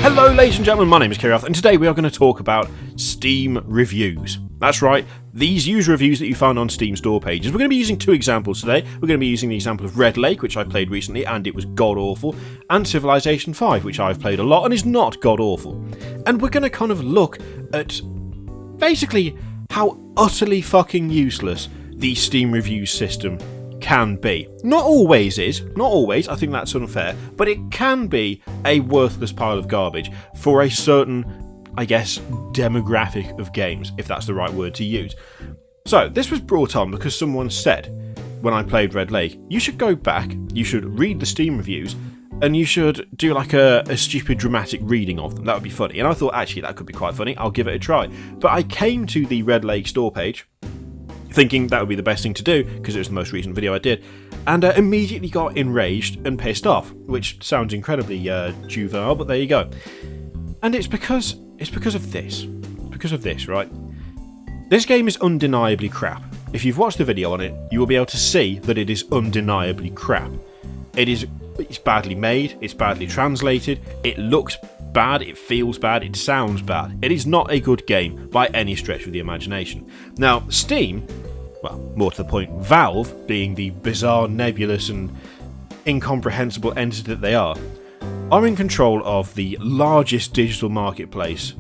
Hello ladies and gentlemen, my name is Kirath and today we are going to talk about Steam reviews. That's right, these user reviews that you find on Steam store pages. We're going to be using two examples today. We're going to be using the example of Red Lake, which I played recently and it was god-awful, and Civilization 5, which I've played a lot and is not god-awful. And we're going to kind of look at basically how utterly fucking useless the Steam reviews system can be. Not always, I think that's unfair, but it can be a worthless pile of garbage for a certain, I guess, demographic of games, if that's the right word to use. So, this was brought on because someone said, when I played Red Lake, you should go back, you should read the Steam reviews, and you should do like a stupid dramatic reading of them. That would be funny. And I thought, actually, that could be quite funny, I'll give it a try. But I came to the Red Lake store page, thinking that would be the best thing to do, because it was the most recent video I did, and immediately got enraged and pissed off, which sounds incredibly juvenile, but there you go. And it's because of this. It's because of this, right? This game is undeniably crap. If you've watched the video on it, you will be able to see that it is undeniably crap. It's badly made, it's badly translated, it looks bad, it feels bad, it sounds bad. It is not a good game by any stretch of the imagination. Now, Steam, well, more to the point, Valve, being the bizarre, nebulous and incomprehensible entity that they are in control of the largest digital marketplace.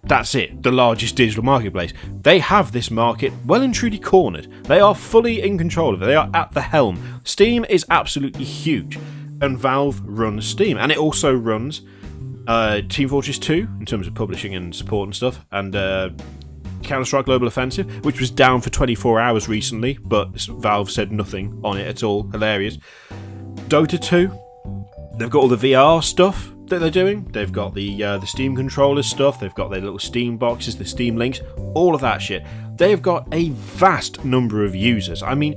That's it, the largest digital marketplace. They have this market well and truly cornered. They are fully in control of it. They are at the helm. Steam is absolutely huge, and Valve runs Steam, and it also runs Team Fortress 2 in terms of publishing and support and stuff, and Counter-Strike Global Offensive, which was down for 24 hours recently, but Valve said nothing on it at all. Hilarious. Dota 2, they've got all the VR stuff that they're doing. They've got the Steam controller stuff, they've got their little Steam boxes, the Steam links, all of that shit. They've got a vast number of users. I mean,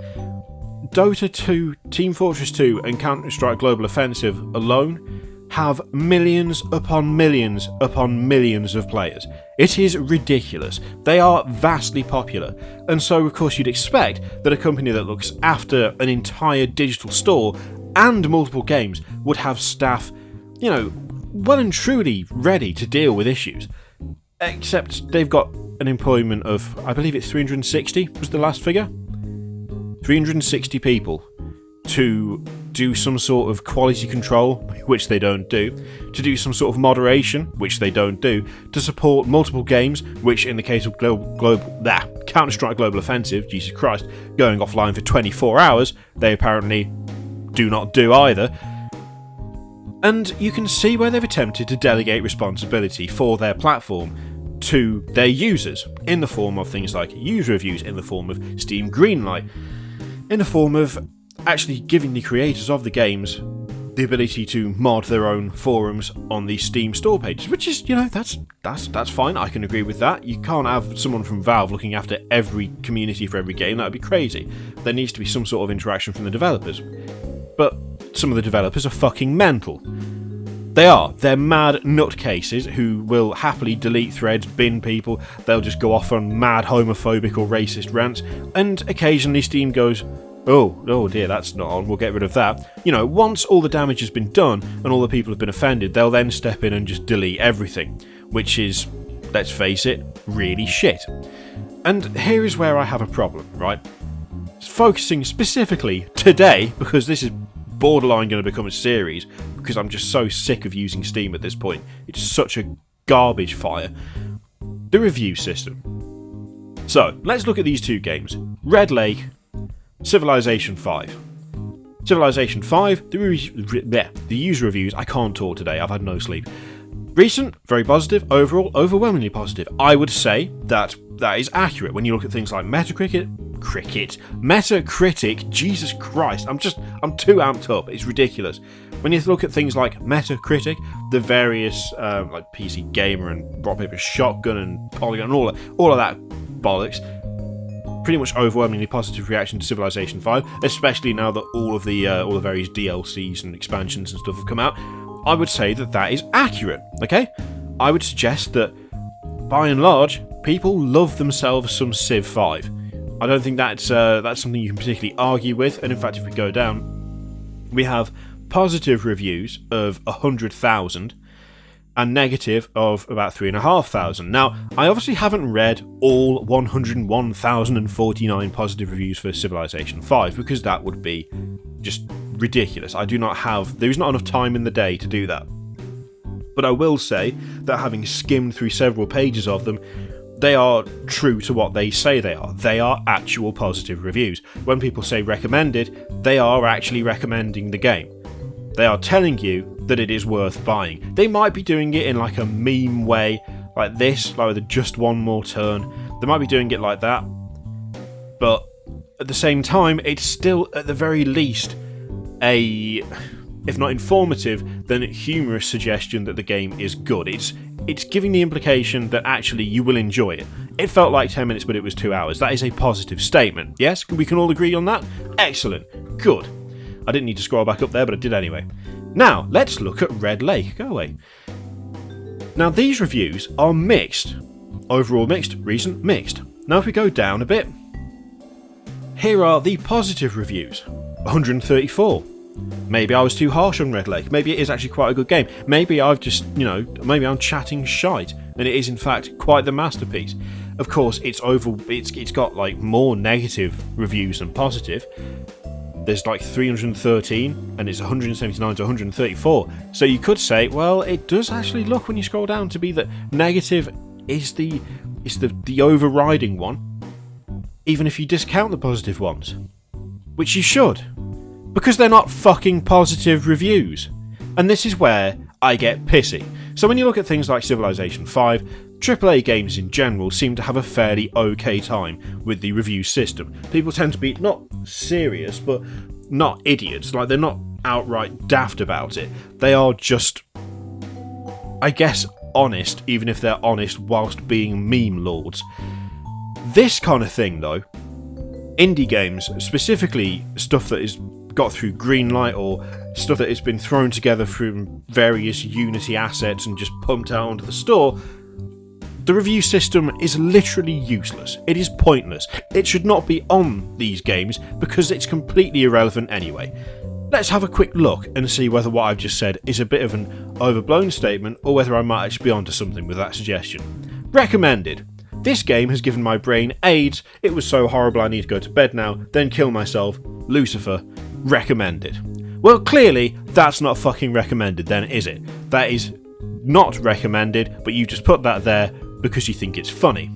Dota 2, Team Fortress 2 and Counter-Strike Global Offensive alone have millions upon millions upon millions of players. It is ridiculous. They are vastly popular. And so, of course, you'd expect that a company that looks after an entire digital store and multiple games would have staff, you know, well and truly ready to deal with issues. Except they've got an employment of, I believe it's 360 was the last figure? 360 people to do some sort of quality control, which they don't do, to do some sort of moderation, which they don't do, to support multiple games, which in the case of Counter-Strike Global Offensive, Jesus Christ, going offline for 24 hours, they apparently do not do either. And you can see where they've attempted to delegate responsibility for their platform to their users, in the form of things like user reviews, in the form of Steam Greenlight, in the form of actually giving the creators of the games the ability to mod their own forums on the Steam store pages, which is, you know, that's fine. I can agree with that. You can't have someone from Valve looking after every community for every game. That would be crazy. There needs to be some sort of interaction from the developers. But some of the developers are fucking mental. They're mad nutcases who will happily delete threads, bin people, they'll just go off on mad homophobic or racist rants, and occasionally Steam goes, oh dear, that's not on, we'll get rid of that. You know, once all the damage has been done and all the people have been offended, they'll then step in and just delete everything, which is, let's face it, really shit. And here is where I have a problem, right? Focusing specifically today, because this is borderline going to become a series, because I'm just so sick of using Steam at this point. It's such a garbage fire. The review system. So, let's look at these two games. Red Lake, Civilization 5. Civilization 5, the user reviews, I can't talk today, I've had no sleep. Recent, very positive, overall, overwhelmingly positive. I would say that is accurate when you look at things like Metacritic, Jesus Christ, I'm too amped up, it's ridiculous. When you look at things like Metacritic, the various like PC Gamer and Rock Paper Shotgun and Polygon and all of that bollocks, pretty much overwhelmingly positive reaction to Civilization 5, especially now that all the various DLCs and expansions and stuff have come out. I would say that is accurate, okay? I would suggest that, by and large, people love themselves some Civ 5. I don't think that's something you can particularly argue with, and in fact, if we go down, we have positive reviews of 100,000 and negative of about 3,500. Now, I obviously haven't read all 101,049 positive reviews for Civilization 5 because that would be just ridiculous. There is not enough time in the day to do that. But I will say that having skimmed through several pages of them, they are true to what they say they are. They are actual positive reviews. When people say recommended, they are actually recommending the game. They are telling you that it is worth buying. They might be doing it in like a meme way, like this, like with just one more turn. They might be doing it like that. But at the same time, it's still, at the very least, a, if not informative, then humorous suggestion that the game is good. It's giving the implication that actually you will enjoy it. It felt like 10 minutes, but it was 2 hours. That is a positive statement. Yes, we can all agree on that? Excellent. Good. I didn't need to scroll back up there, but I did anyway. Now, let's look at Red Lake. Go away. Now, these reviews are mixed. Overall mixed, recent mixed. Now, if we go down a bit, here are the positive reviews. 134. Maybe I was too harsh on Red Lake. Maybe it is actually quite a good game. Maybe I've just, maybe I'm chatting shite, and it is in fact quite the masterpiece. Of course, it's got like more negative reviews than positive. There's like 313, and it's 179 to 134. So you could say, well, it does actually look when you scroll down to be that negative is the overriding one, even if you discount the positive ones, which you should. Because they're not fucking positive reviews. And this is where I get pissy. So when you look at things like Civilization 5, AAA games in general seem to have a fairly okay time with the review system. People tend to be not serious, but not idiots. Like, they're not outright daft about it. They are just, I guess, honest, even if they're honest whilst being meme lords. This kind of thing, though, indie games, specifically stuff that is got through Greenlight or stuff that has been thrown together from various Unity assets and just pumped out onto the store, the review system is literally useless. It is pointless. It should not be on these games because it's completely irrelevant anyway. Let's have a quick look and see whether what I've just said is a bit of an overblown statement or whether I might actually be onto something with that suggestion. Recommended. This game has given my brain AIDS. It was so horrible I need to go to bed now, then kill myself. Lucifer. Recommended. Well, clearly, that's not fucking recommended then, is it? That is not recommended, but you just put that there because you think it's funny.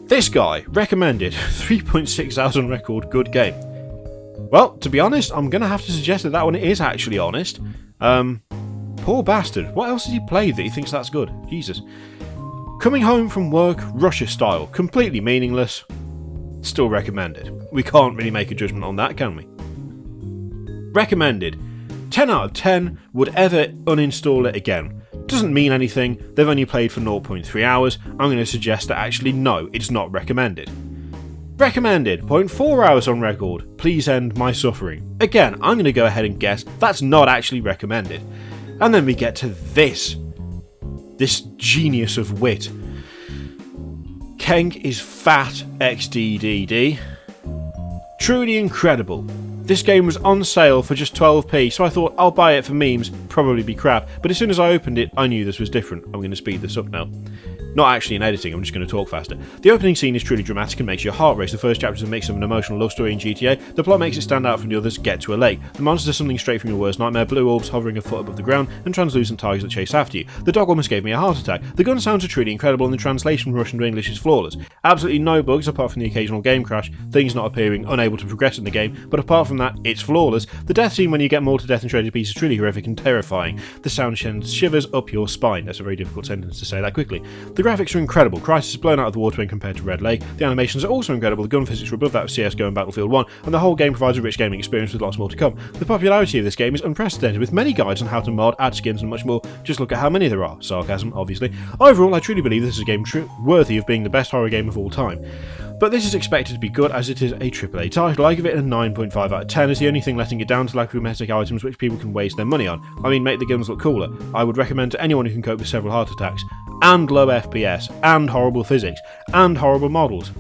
This guy, recommended, 3.6 on record, good game. Well, to be honest, I'm going to have to suggest that one is actually honest. Poor bastard. What else has he played that he thinks that's good? Jesus. Coming home from work, Russia style, completely meaningless. Still recommended. We can't really make a judgment on that, can we? Recommended. 10 out of 10, would ever uninstall it again. Doesn't mean anything, they've only played for 0.3 hours, I'm going to suggest that actually no, it's not recommended. Recommended, 0.4 hours on record, please end my suffering. Again, I'm going to go ahead and guess that's not actually recommended. And then we get to this genius of wit. Keng is fat XDDD. Truly incredible. This game was on sale for just 12p, so I thought I'll buy it for memes, probably be crap, but as soon as I opened it, I knew this was different. I'm going to speed this up now. Not actually in editing, I'm just going to talk faster. The opening scene is truly dramatic and makes your heart race. The first chapter is a mix of an emotional love story in GTA. The plot makes it stand out from the others. Get to a lake. The monsters are something straight from your worst nightmare. Blue orbs hovering a foot above the ground and translucent tigers that chase after you. The dog almost gave me a heart attack. The gun sounds are truly incredible and the translation from Russian to English is flawless. Absolutely no bugs apart from the occasional game crash, things not appearing, unable to progress in the game, but apart from that, it's flawless. The death scene when you get mauled to death and shredded to pieces is truly horrific and terrifying. The sound sends shivers up your spine. That's a very difficult sentence to say that quickly. The graphics are incredible. Crisis is blown out of the water when compared to Red Lake. The animations are also incredible. The gun physics are above that of CSGO and Battlefield 1, and the whole game provides a rich gaming experience with lots more to come. The popularity of this game is unprecedented, with many guides on how to mod, add skins, and much more. Just look at how many there are. Sarcasm, obviously. Overall, I truly believe this is a game worthy of being the best horror game of all time. But this is expected to be good as it is a AAA title. I give it a 9.5 out of 10 as the only thing letting it down to lack of cosmetic items which people can waste their money on. I mean, make the guns look cooler. I would recommend to anyone who can cope with several heart attacks, and low FPS, and horrible physics, and horrible models.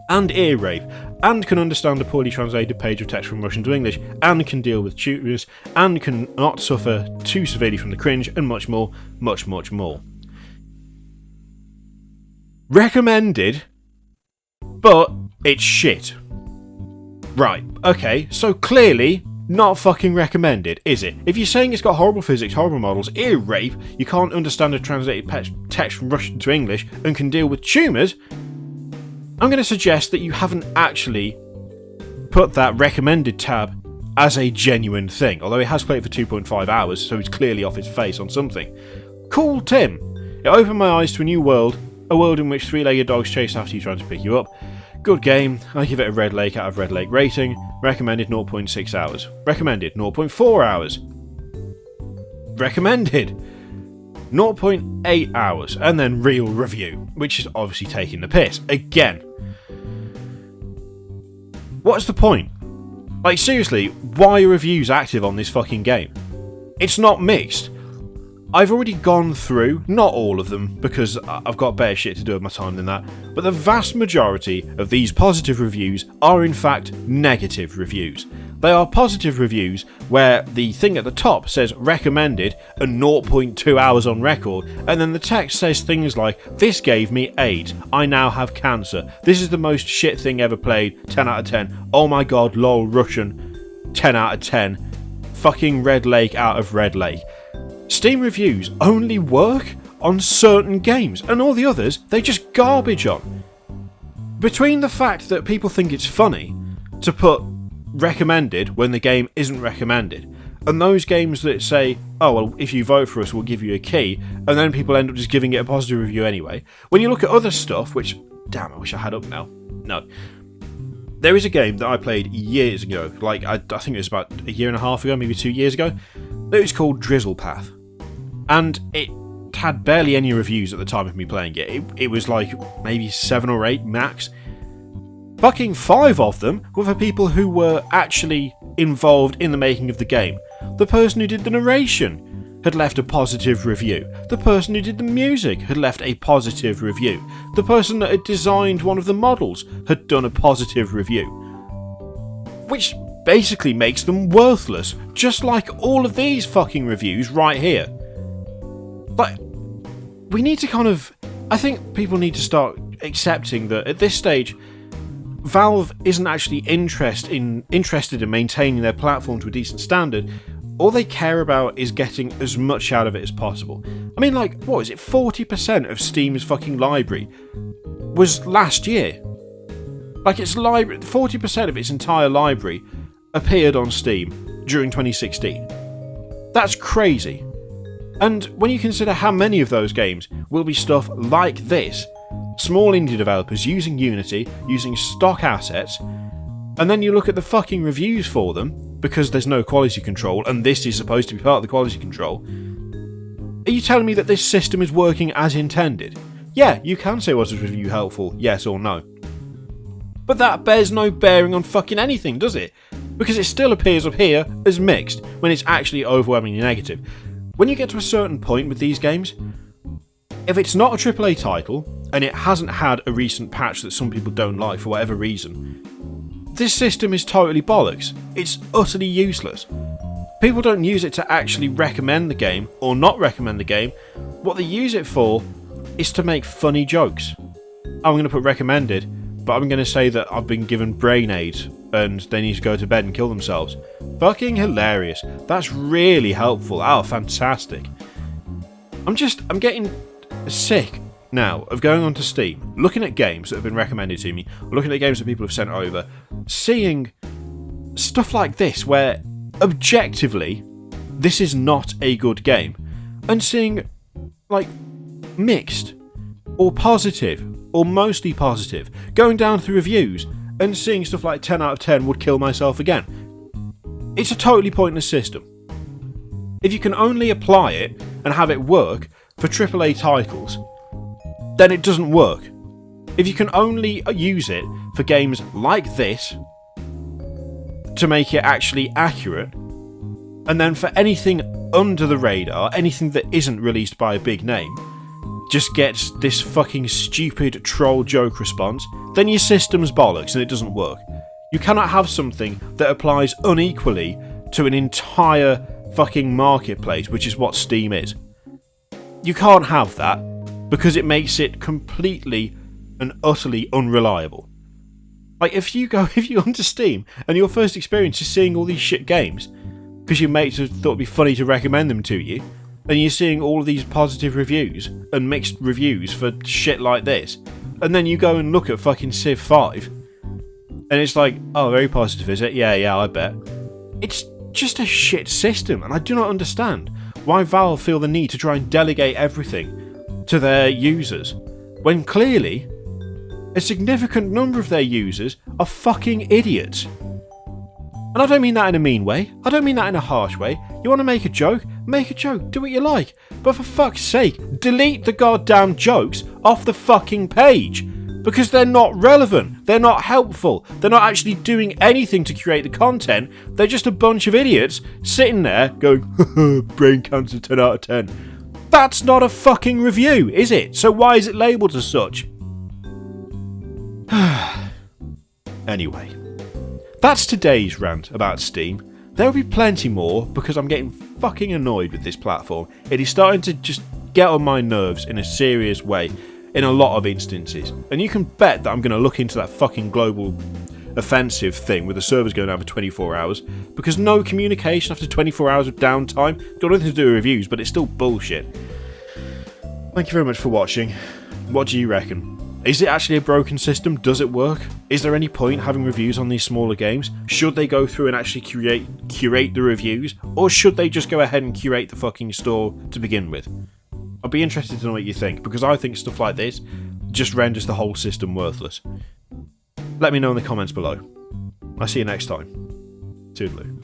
and ear rape, and can understand a poorly translated page of text from Russian to English, and can deal with tutors, and can not suffer too severely from the cringe, and much more, much, much more. Recommended, but it's shit. Right, okay, so clearly not fucking recommended, is it? If you're saying it's got horrible physics, horrible models, ear rape, you can't understand a translated text from Russian to English, and can deal with tumours, I'm going to suggest that you haven't actually put that recommended tab as a genuine thing, although he has played for 2.5 hours, so he's clearly off his face on something. Cool Tim. It opened my eyes to a new world, a world in which three-legged dogs chase after you trying to pick you up. Good game. I give it a Red Lake out of Red Lake rating. Recommended 0.6 hours. Recommended 0.4 hours. Recommended 0.8 hours. And then real review, which is obviously taking the piss. Again. What's the point? Like, seriously, why are reviews active on this fucking game? It's not mixed. I've already gone through, not all of them, because I've got better shit to do with my time than that, but the vast majority of these positive reviews are in fact negative reviews. They are positive reviews where the thing at the top says recommended and 0.2 hours on record, and then the text says things like, this gave me AIDS, I now have cancer, this is the most shit thing ever played, 10 out of 10, oh my god, lol, Russian, 10 out of 10, fucking Red Lake out of Red Lake. Steam reviews only work on certain games, and all the others they just garbage on. Between the fact that people think it's funny to put recommended when the game isn't recommended, and those games that say, oh well, if you vote for us we'll give you a key, and then people end up just giving it a positive review anyway. When you look at other stuff, which, damn, I wish I had up now. No. There is a game that I played years ago, like I think it was about a year and a half ago, maybe 2 years ago. It was called Drizzle Path. And it had barely any reviews at the time of me playing it. It was like maybe 7 or 8 max. Fucking 5 of them were for people who were actually involved in the making of the game. The person who did the narration had left a positive review. The person who did the music had left a positive review. The person that had designed one of the models had done a positive review. Which basically makes them worthless, just like all of these fucking reviews right here. But we need to kind of... I think people need to start accepting that at this stage, Valve isn't actually interested in maintaining their platform to a decent standard. All they care about is getting as much out of it as possible. I mean, like, what is it? 40% of Steam's fucking library was last year. Like, its library, 40% of its entire library appeared on Steam during 2016. That's crazy. And when you consider how many of those games will be stuff like this, small indie developers using Unity, using stock assets, and then you look at the fucking reviews for them, because there's no quality control, and this is supposed to be part of the quality control, are you telling me that this system is working as intended? Yeah, you can say, was this review helpful, yes or no. But that bears no bearing on fucking anything, does it? Because it still appears up here as mixed, when it's actually overwhelmingly negative. When you get to a certain point with these games, if it's not a AAA title, and it hasn't had a recent patch that some people don't like for whatever reason, this system is totally bollocks. It's utterly useless. People don't use it to actually recommend the game, or not recommend the game. What they use it for is to make funny jokes. I'm going to put recommended, but I'm going to say that I've been given brain aids, and they need to go to bed and kill themselves. Fucking hilarious. That's really helpful. Oh, fantastic. I'm getting sick now of going onto Steam, looking at games that have been recommended to me, looking at games that people have sent over, seeing stuff like this where objectively this is not a good game, and seeing like mixed or positive or mostly positive, going down through reviews and seeing stuff like 10 out of 10 would kill myself again. It's a totally pointless system. If you can only apply it and have it work for AAA titles, then it doesn't work. If you can only use it for games like this to make it actually accurate, and then for anything under the radar, anything that isn't released by a big name, just gets this fucking stupid troll joke response, then your system's bollocks and it doesn't work. You cannot have something that applies unequally to an entire fucking marketplace, which is what Steam is. You can't have that because it makes it completely and utterly unreliable. Like, if you go onto Steam and your first experience is seeing all these shit games because your mates have thought it'd be funny to recommend them to you, and you're seeing all of these positive reviews and mixed reviews for shit like this, and then you go and look at fucking Civ 5, and it's like, oh, very positive, is it? Yeah, I bet. It's just a shit system, and I do not understand why Valve feel the need to try and delegate everything to their users, when clearly a significant number of their users are fucking idiots. And I don't mean that in a mean way. I don't mean that in a harsh way. You want to make a joke? Make a joke. Do what you like. But for fuck's sake, delete the goddamn jokes off the fucking page. Because they're not relevant. They're not helpful. They're not actually doing anything to create the content. They're just a bunch of idiots sitting there going, brain cancer 10 out of 10. That's not a fucking review, is it? So why is it labelled as such? Anyway. That's today's rant about Steam. There will be plenty more because I'm getting fucking annoyed with this platform. It is starting to just get on my nerves in a serious way in a lot of instances. And you can bet that I'm going to look into that fucking global offensive thing with the servers going down for 24 hours because no communication after 24 hours of downtime. Got nothing to do with reviews, but it's still bullshit. Thank you very much for watching. What do you reckon? Is it actually a broken system? Does it work? Is there any point having reviews on these smaller games? Should they go through and actually curate the reviews? Or should they just go ahead and curate the fucking store to begin with? I'd be interested to know what you think, because I think stuff like this just renders the whole system worthless. Let me know in the comments below. I'll see you next time. Toodaloo.